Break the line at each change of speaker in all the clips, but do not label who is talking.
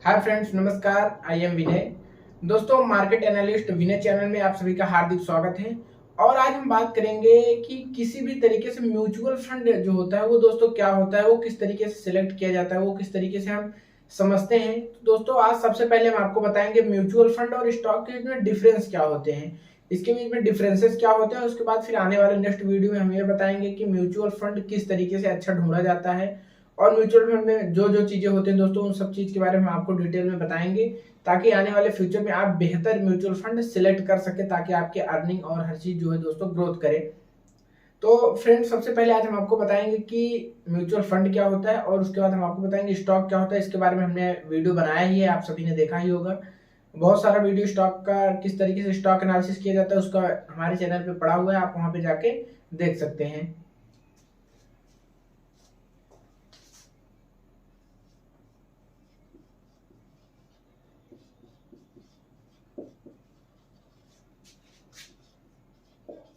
Hi friends, नमस्कार। I am विनय। दोस्तों, market analyst विनय channel में आप सभी का हार्दिक स्वागत है। और आज हम बात करेंगे कि किसी भी तरीके से म्यूचुअल फंड जो होता है वो दोस्तों क्या होता है, वो किस तरीके से सिलेक्ट किया जाता है, वो किस तरीके से हम समझते हैं। तो दोस्तों, आज सबसे पहले हम आपको बताएंगे म्यूचुअल फंड और स्टॉक के बीच में डिफरेंस क्या होते हैं, इसके बीच में डिफरेंसेस क्या होते हैं। उसके बाद फिर आने वाले नेक्स्ट वीडियो में हम ये बताएंगे कि म्यूचुअल फंड किस तरीके से अच्छा ढूंढा जाता है और म्यूचुअल फंड में जो जो चीजें होती हैं दोस्तों, उन सब चीज के बारे में आपको डिटेल में बताएंगे, ताकि आने वाले फ्यूचर में आप बेहतर म्यूचुअल फंड सिलेक्ट कर सके, ताकि आपकी अर्निंग और हर चीज जो है दोस्तों ग्रोथ करे। तो फ्रेंड्स, सबसे पहले आज हम आपको बताएंगे कि म्यूचुअल फंड क्या होता है, और उसके बाद हम आपको बताएंगे स्टॉक क्या होता है। इसके बारे में हमने वीडियो बनाया ही है, आप सभी ने देखा ही होगा। बहुत सारा वीडियो स्टॉक का, किस तरीके से स्टॉक एनालिसिस किया जाता है, उसका हमारे चैनल पे पड़ा हुआ है, आप वहां पे जाके देख सकते हैं।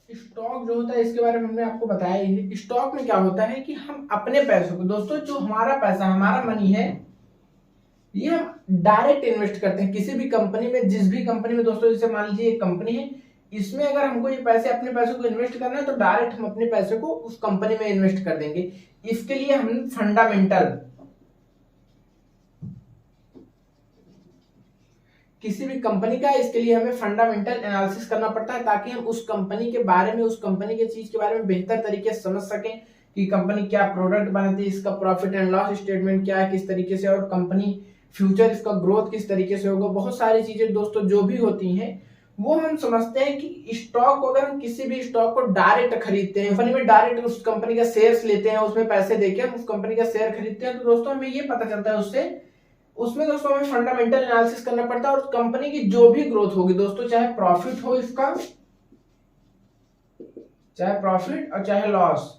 स्टॉक जो होता है इसके बारे में हमने आपको बताया ही है। स्टॉक में क्या होता है कि हम अपने पैसों को दोस्तों, जो हमारा पैसा, हमारा मनी है, ये हम डायरेक्ट इन्वेस्ट करते हैं किसी भी कंपनी में। जिस भी कंपनी में दोस्तों, जैसे मान लीजिए एक कंपनी है, इसमें अगर हमको ये पैसे, अपने पैसों को इन्वेस्ट करना है, तो डायरेक्ट हम अपने पैसे को उस कंपनी में इन्वेस्ट कर देंगे। इसके लिए हम फंडामेंटल, किसी भी कंपनी का, इसके लिए हमें फंडामेंटल एनालिसिस करना पड़ता है, ताकि हम उस कंपनी के बारे में, उस कंपनी के चीज के बारे में बेहतर तरीके से समझ सकें कि कंपनी क्या प्रोडक्ट बनाती है, इसका प्रॉफिट एंड लॉस स्टेटमेंट क्या है, किस तरीके से, और कंपनी फ्यूचर, इसका ग्रोथ किस तरीके से होगा। बहुत सारी चीजें दोस्तों जो भी होती हैं, वो हम समझते हैं कि स्टॉक, अगर हम किसी भी स्टॉक को डायरेक्ट खरीदते हैं, कंपनी में डायरेक्ट उस कंपनी का शेयर्स लेते हैं, उसमें पैसे देके हम उस कंपनी का शेयर खरीदते हैं, तो दोस्तों हमें ये पता चलता है उससे, उसमें दोस्तों हमें फंडामेंटल एनालिसिस करना पड़ता है। और कंपनी की जो भी ग्रोथ होगी दोस्तों, चाहे प्रॉफिट हो इसका, चाहे प्रॉफिट और चाहे लॉस,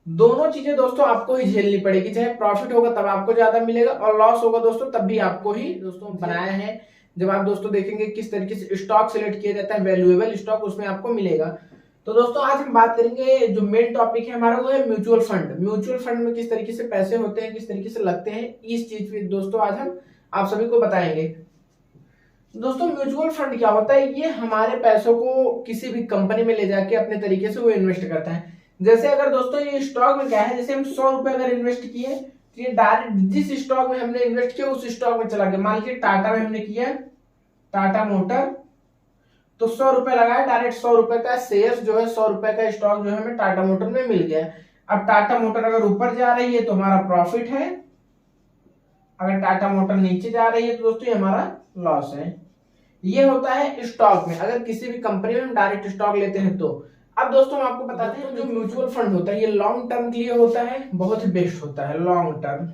दोनों चीजें दोस्तों आपको ही झेलनी पड़ेगी। चाहे प्रॉफिट होगा तब आपको ज्यादा मिलेगा, और लॉस होगा दोस्तों तब भी आपको ही दोस्तों बनाया है। जब आप दोस्तों देखेंगे किस तरीके से स्टॉक सिलेक्ट किया जाता है, वैल्यूएबल स्टॉक उसमें आपको मिलेगा। तो दोस्तों, आज हम बात करेंगे, जो मेन टॉपिक है हमारा, वो है म्यूचुअल फंड। म्यूचुअल फंड में किस तरीके से पैसे होते हैं, किस तरीके से लगते हैं, इस चीज पे दोस्तों आज हम आप सभी को बताएंगे। दोस्तों, म्यूचुअल फंड क्या होता है? ये हमारे पैसों को किसी भी कंपनी में ले जाके अपने तरीके से वो इन्वेस्ट करता है। जैसे अगर दोस्तों ये स्टॉक में क्या है, जैसे हम 100 रुपए अगर इन्वेस्ट किए, तो ये डायरेक्ट जिस स्टॉक में हमने इन्वेस्ट किया उस स्टॉक में चला गया। मान लीजिए टाटा में हमने किया, टाटा मोटर, तो 100 रुपए लगाया, डायरेक्ट 100 रुपए का शेयर जो है, 100 रुपए का स्टॉक जो है हमें टाटा मोटर में मिल गया। अब टाटा मोटर अगर ऊपर जा रही है तो हमारा प्रॉफिट है, अगर टाटा मोटर नीचे जा रही है तो दोस्तों ये हमारा लॉस है। ये होता है स्टॉक में, अगर किसी भी कंपनी में हम डायरेक्ट स्टॉक लेते हैं तो। अब दोस्तों हम आपको बताते हैं, जो म्यूचुअल फंड होता है ये लॉन्ग टर्म के लिए होता है, बहुत ही बेस्ट होता है लॉन्ग टर्म।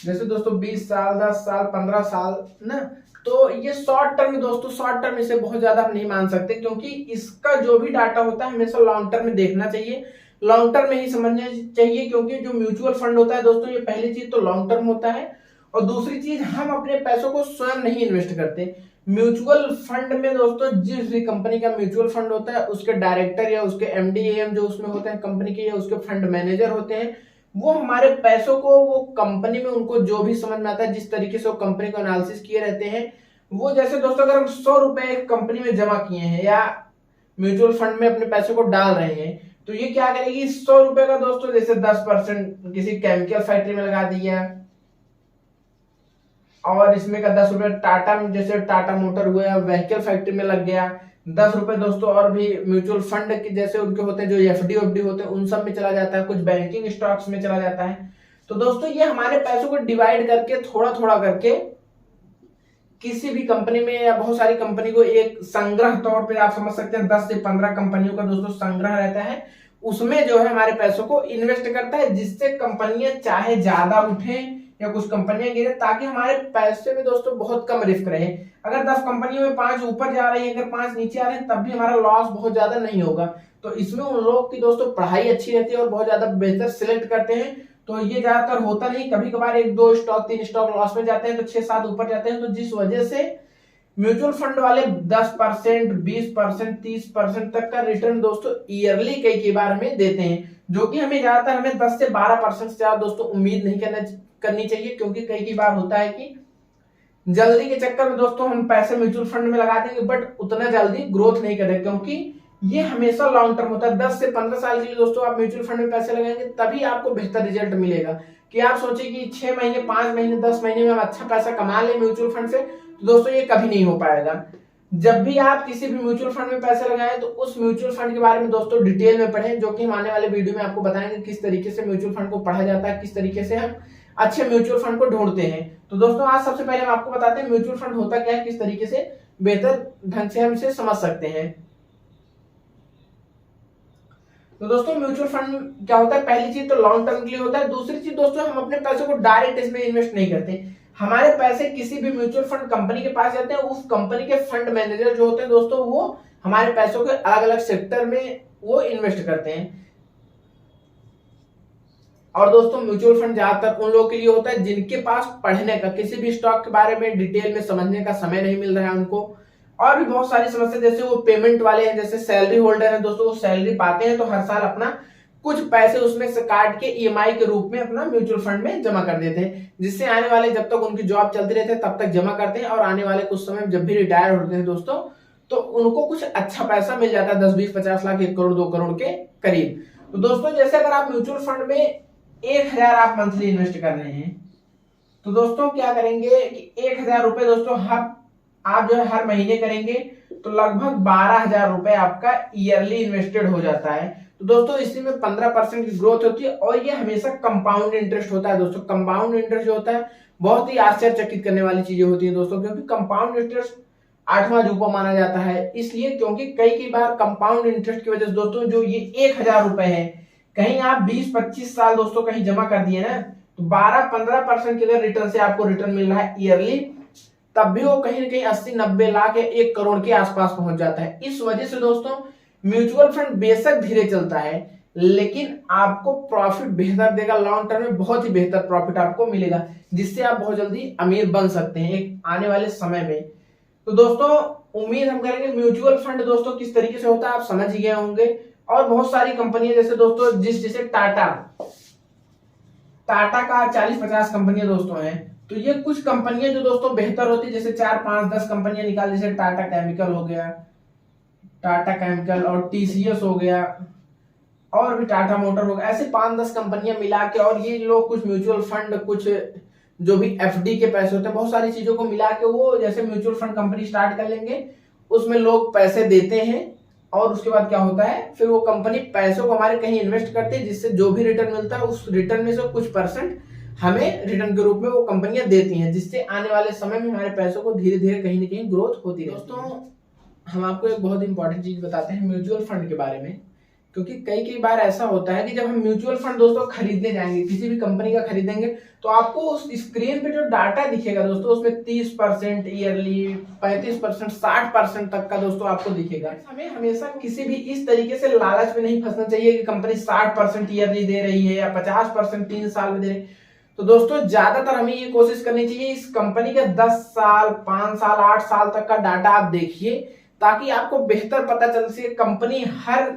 जैसे दोस्तों 20 साल, 10 साल, 15 साल ना, तो ये शॉर्ट टर्म दोस्तों, शॉर्ट टर्म इसे बहुत ज्यादा हम नहीं मान सकते, क्योंकि इसका जो भी डाटा होता है हमेशा लॉन्ग टर्म में देखना चाहिए, लॉन्ग टर्म में ही समझना चाहिए। क्योंकि जो म्यूचुअल फंड होता है दोस्तों, ये पहली चीज तो लॉन्ग टर्म होता है, और दूसरी चीज, हम अपने पैसों को स्वयं नहीं इन्वेस्ट करते। म्यूचुअल फंड में दोस्तों, जिस भी कंपनी का म्यूचुअल फंड होता है, उसके डायरेक्टर या उसके एमडी एम जो उसमें होते हैं कंपनी के, या उसके फंड मैनेजर होते हैं, वो हमारे पैसों को, वो कंपनी में उनको जो भी समझ में आता है, जिस तरीके से वो कंपनी को एनालिसिस किए रहते हैं, वो जैसे दोस्तों अगर हम 100 रुपए एक कंपनी में जमा किए हैं या म्यूचुअल फंड में अपने पैसों को डाल रहे हैं, तो ये क्या करेगी, 100 रुपए का दोस्तों जैसे 10% किसी केमिकल फैक्ट्री में लगा दिया, और इसमें का 10 रुपए टाटा में, जैसे टाटा मोटर हुआ, व्हीकल फैक्ट्री में लग गया। 10 रुपए दोस्तों और भी म्यूचुअल फंड के जैसे उनके होते हैं, जो एफडी ओफडी होते हैं, उन सब में चला जाता है, कुछ बैंकिंग स्टॉक्स में चला जाता है। तो दोस्तों ये हमारे पैसों को डिवाइड करके, थोड़ा थोड़ा करके, किसी भी कंपनी में या बहुत सारी कंपनी को एक संग्रह तौर पे आप समझ सकते हैं, 10 से 15 कंपनियों का दोस्तों संग्रह रहता है, उसमें जो है हमारे पैसों को इन्वेस्ट करता है, जिससे कंपनियां चाहे ज्यादा उठे या कुछ कंपनियां गिरे, ताकि हमारे पैसे में दोस्तों बहुत कम रिस्क रहे। अगर 10 कंपनियों में 5 ऊपर जा रही है, अगर 5 नीचे आ रहे हैं, तब भी हमारा लॉस बहुत ज्यादा नहीं होगा। तो इसमें उन लोग की दोस्तों पढ़ाई अच्छी रहती है और बहुत ज्यादा बेहतर सिलेक्ट करते हैं। तो ये ज्यादातर होता नहीं, कभी कभार 1-2 स्टॉक, 3 स्टॉक लॉस में जाते हैं, तो 6-7 ऊपर जाते हैं। तो जिस वजह से म्यूचुअल फंड वाले 10%, 20%, 30% तक का रिटर्न दोस्तों ईयरली कई बार हमें देते हैं, जो कि हमें ज्यादातर, हमें 10 से 12% से ज्यादा दोस्तों उम्मीद नहीं करना करनी चाहिए, क्योंकि कई बार होता है कि जल्दी के चक्कर में दोस्तों हम पैसे म्यूचुअल फंड में लगा देंगे बट उतना जल्दी ग्रोथ नहीं करेंगे, क्योंकि ये हमेशा लॉन्ग टर्म होता है। 10 से 15 साल के लिए दोस्तों आप म्यूचुअल फंड में पैसे लगाएंगे तभी आपको बेहतर रिजल्ट मिलेगा। कि आप सोचिए कि 6 महीने, 5 महीने, 10 महीने में हम अच्छा पैसा कमा ले म्यूचुअल फंड से, तो दोस्तों ये कभी नहीं हो पाएगा। जब भी आप किसी भी म्यूचुअल फंड में पैसे लगाएं तो उस म्यूचुअल फंड के बारे में दोस्तों डिटेल में पढ़ें, जो कि हम आने वाले वीडियो में आपको बताएंगे किस तरीके से म्यूचुअल फंड को पढ़ा जाता है, किस तरीके से हम अच्छे म्यूचुअल फंड को ढूंढते हैं। तो दोस्तों आज सबसे पहले हम आपको बताते हैं म्यूचुअल फंड होता क्या है, किस तरीके से बेहतर ढंग से हम इसे समझ सकते हैं। तो दोस्तों म्यूचुअल फंड क्या होता है, पहली चीज तो लॉन्ग टर्म के लिए होता है। दूसरी चीज दोस्तों हम अपने पैसे को डायरेक्ट इसमें इन्वेस्ट नहीं करते, हमारे पैसे किसी भी म्यूचुअल फंड कंपनी के पास जाते हैं। उस कंपनी के फंड मैनेजर जो होते हैं दोस्तों वो हमारे पैसों के अलग अलग सेक्टर में वो इन्वेस्ट करते हैं। और दोस्तों म्यूचुअल फंड ज्यादातर उन लोगों के लिए होता है जिनके पास पढ़ने का, किसी भी स्टॉक के बारे में डिटेल में समझने का समय नहीं मिल रहा है उनको, और भी बहुत सारी समस्या, जैसे वो पेमेंट वाले हैं, जैसे सैलरी होल्डर हैं दोस्तों, वो सैलरी पाते हैं तो हर साल अपना कुछ पैसे उसमें से काट के ईएमआई के रूप में अपना म्यूचुअल फंड में जमा कर देते हैं, जिससे आने वाले जब तक उनकी जॉब चलती रहती है तब तक जमा करते हैं, और आने वाले कुछ समय जब भी रिटायर होते हैं दोस्तों तो उनको कुछ अच्छा पैसा मिल जाता है, 10, 20, 50 लाख, 1 करोड़, 2 करोड़ के करीब। तो दोस्तों जैसे अगर आप म्यूचुअल फंड में 1000 आप मंथली इन्वेस्ट कर रहे हैं, तो दोस्तों क्या करेंगे कि 1000 रुपए दोस्तों आप जो है हर महीने करेंगे तो लगभग 12,000 रुपए आपका ईयरली इन्वेस्टेड हो जाता है। तो दोस्तों इसी में 15% की ग्रोथ होती है, और ये हमेशा कंपाउंड इंटरेस्ट होता है दोस्तों। कंपाउंड इंटरेस्ट जो होता है बहुत ही आश्चर्यचकित करने वाली चीजें होती है दोस्तों, क्योंकि कंपाउंड इंटरेस्ट 8वां अजूबा माना जाता है, इसलिए क्योंकि कई बार कंपाउंड इंटरेस्ट की वजह से दोस्तों जो ये 1000 रुपए है, कहीं आप 20-25 साल दोस्तों कहीं जमा कर दिए ना, तो 12-15% के अगर रिटर्न से आपको रिटर्न मिल रहा है ईयरली, तब भी वो कहीं ना कहीं 80-90 लाख या 1 करोड़ के आसपास पहुंच जाता है। इस वजह से दोस्तों म्यूचुअल फंड बेशक धीरे चलता है लेकिन आपको प्रॉफिट बेहतर देगा, लॉन्ग टर्म में बहुत ही बेहतर प्रॉफिट आपको मिलेगा, जिससे आप बहुत जल्दी अमीर बन सकते हैं एक आने वाले समय में। तो दोस्तों उम्मीद हम करेंगे म्यूचुअल फंड दोस्तों किस तरीके से होता है आप समझ ही गए होंगे। और बहुत सारी कंपनियां जैसे दोस्तों जैसे टाटा का 40-50 कंपनियां दोस्तों हैं, तो ये कुछ कंपनियां जो दोस्तों बेहतर होती है, जैसे 4-5-10 कंपनियां निकाल, जैसे टाटा केमिकल हो गया, टाटा केमिकल और टीसीएस हो गया, और भी टाटा मोटर हो गया, ऐसे 5-10 कंपनियां मिला के, और ये लोग कुछ म्यूचुअल फंड, कुछ जो भी एफडी के पैसे होते हैं, बहुत सारी चीजों को मिला के वो जैसे म्यूचुअल फंड कंपनी स्टार्ट कर लेंगे, उसमें लोग पैसे देते हैं, और उसके बाद क्या होता है फिर वो कंपनी पैसों को हमारे कहीं इन्वेस्ट करती है, जिससे जो भी रिटर्न मिलता है उस रिटर्न में से कुछ परसेंट हमें रिटर्न के रूप में वो कंपनियां देती हैं, जिससे आने वाले समय में हमारे पैसों को धीरे धीरे कहीं ना कहीं ग्रोथ होती है। दोस्तों हम आपको एक बहुत इंपॉर्टेंट चीज बताते हैं म्यूचुअल फंड के बारे में, क्योंकि कई बार ऐसा होता है कि जब हम म्यूचुअल फंड दोस्तों खरीदने जाएंगे, किसी भी कंपनी का खरीदेंगे, तो आपको उस स्क्रीन पे जो डाटा दिखेगा दोस्तों उसमें 30% ईयरली, 35%, 60% तक का दोस्तों आपको दिखेगा। हमें हमेशा किसी भी इस तरीके से लालच में नहीं फंसना चाहिए कि कंपनी 60% ईयरली दे रही है या 50% 3 साल में दे रही है। तो दोस्तों ज्यादातर हमें ये कोशिश करनी चाहिए इस कंपनी का 10 साल, 5 साल, 8 साल तक का डाटा आप देखिए, ताकि आपको बेहतर पता चल सके कंपनी हर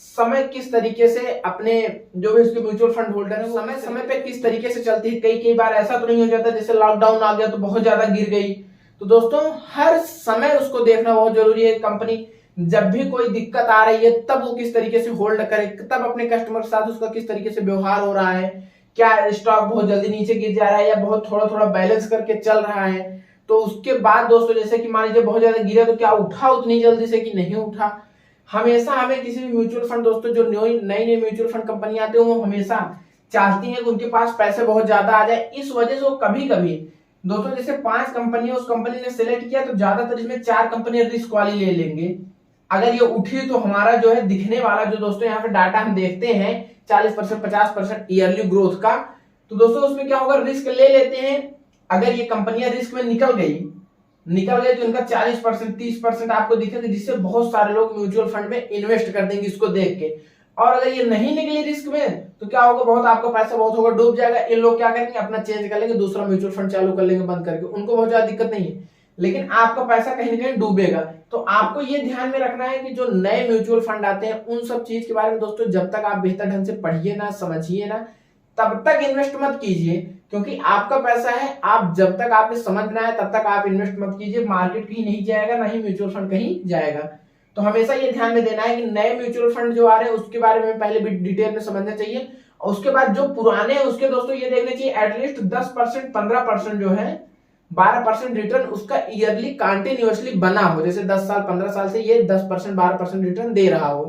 समय किस तरीके से अपने जो भी उसके म्यूचुअल फंड होल्डर है समय समय पे किस तरीके से चलती है। कई बार ऐसा तो नहीं हो जाता जैसे लॉकडाउन आ गया तो बहुत ज्यादा गिर गई। तो दोस्तों हर समय उसको देखना बहुत जरूरी है। कंपनी जब भी कोई दिक्कत आ रही है तब वो किस तरीके से होल्ड करे, तब अपने कस्टमर के साथ उसका किस तरीके से व्यवहार हो रहा है, क्या स्टॉक बहुत जल्दी नीचे गिर जा रहा है या बहुत थोड़ा थोड़ा बैलेंस करके चल रहा है। तो उसके बाद दोस्तों जैसे कि मान लीजिए बहुत ज्यादा गिरा तो क्या उठा उतनी जल्दी से कि नहीं उठा। हमेशा हमें किसी भी म्यूचुअल फंड दोस्तों जो नई नई म्यूचुअल फंड कंपनी आती है वो हमेशा चाहती है कि उनके पास पैसे बहुत ज्यादा आ जाए। इस वजह से वो कभी कभी दोस्तों जैसे 5 कंपनियां उस कंपनी ने सिलेक्ट किया तो ज्यादातर इसमें 4 कंपनियां रिस्क वाली ले लेंगे। अगर ये उठी तो हमारा जो है दिखने वाला जो दोस्तों यहाँ पे डाटा हम देखते हैं 40% 50% ईयरली ग्रोथ का, तो दोस्तों उसमें क्या होगा रिस्क ले लेते हैं। अगर ये कंपनियां रिस्क में निकल गई तो इनका 40% 30% आपको दिखेगा, जिससे बहुत सारे लोग म्यूचुअल फंड में इन्वेस्ट कर देंगे इसको देख के। और अगर ये नहीं निकली रिस्क में तो क्या होगा, बहुत आपका पैसा बहुत होगा डूब जाएगा। इन लोग क्या करेंगे अपना चेंज कर लेंगे, दूसरा म्यूचुअल फंड चालू कर लेंगे बंद करके, उनको बहुत ज्यादा दिक्कत नहीं है, लेकिन आपका पैसा कहीं ना कहीं डूबेगा। तो आपको ये ध्यान में रखना है कि जो नए म्यूचुअल फंड आते हैं उन सब चीज के बारे में दोस्तों जब तक आप बेहतर ढंग से पढ़िए ना समझिए ना तब तक इन्वेस्ट मत कीजिए। क्योंकि आपका पैसा है, आप जब तक आपने समझ में आया तब तक आप इन्वेस्ट मत कीजिए। मार्केट कहीं नहीं जाएगा, ना ही म्यूचुअल फंड कहीं जाएगा। तो हमेशा ये ध्यान में देना है कि नए म्यूचुअल फंड जो आ रहे हैं उसके बारे में पहले भी डिटेल में समझना चाहिए, और उसके बाद जो पुराने हैं उसके दोस्तों ये देखना चाहिए एटलीस्ट 10% 15% जो है 12% रिटर्न उसका ईयरली कंटिन्यूअसली बना हो, जैसे 10 साल 15 साल से ये 10% 12% रिटर्न दे रहा हो,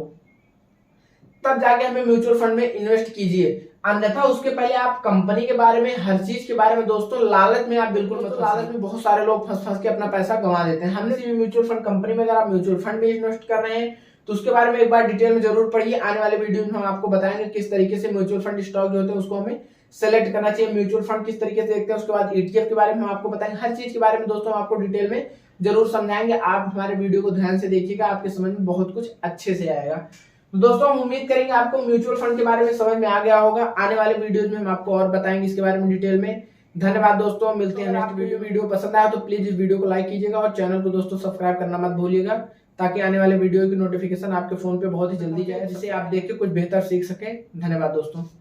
तब जाके हमें म्यूचुअल फंड में इन्वेस्ट कीजिए। अन्यथा उसके पहले आप कंपनी के बारे में, हर चीज के बारे में दोस्तों लालच में आप बिल्कुल मत। लालच में बहुत सारे लोग फंस फंस के अपना पैसा गंवा देते हैं। हमने भी म्यूचुअल फंड कंपनी में, अगर आप म्यूचुअल फंड में इन्वेस्ट कर रहे हैं तो उसके बारे में एक बार डिटेल में जरूर पढ़िए। आने वाले वीडियो में हम आपको बताएंगे किस तरीके से म्यूचुअल फंड स्टॉक जो होते हैं उसको हमें सेलेक्ट करना चाहिए, म्यूचुअल फंड किस तरीके से देखते हैं, उसके बाद ETF के बारे में हम आपको बताएंगे। हर चीज के बारे में दोस्तों हम आपको डिटेल में जरूर समझाएंगे। आप हमारे वीडियो को ध्यान से देखिएगा, आपके समझ में बहुत कुछ अच्छे से आएगा। तो दोस्तों हम उम्मीद करेंगे आपको म्यूचुअल फंड के बारे में समझ में आ गया होगा। आने वाले वीडियोज में हम आपको और बताएंगे इसके बारे में डिटेल में। धन्यवाद दोस्तों, मिलते हैं नेक्स्ट वीडियो। वीडियो पसंद आया तो प्लीज इस वीडियो को लाइक कीजिएगा और चैनल को दोस्तों सब्सक्राइब करना मत भूलिएगा, ताकि आने वाले वीडियो की नोटिफिकेशन आपके फोन पे बहुत ही जल्दी जाए, जिससे आप देख के कुछ बेहतर सीख सके। धन्यवाद दोस्तों।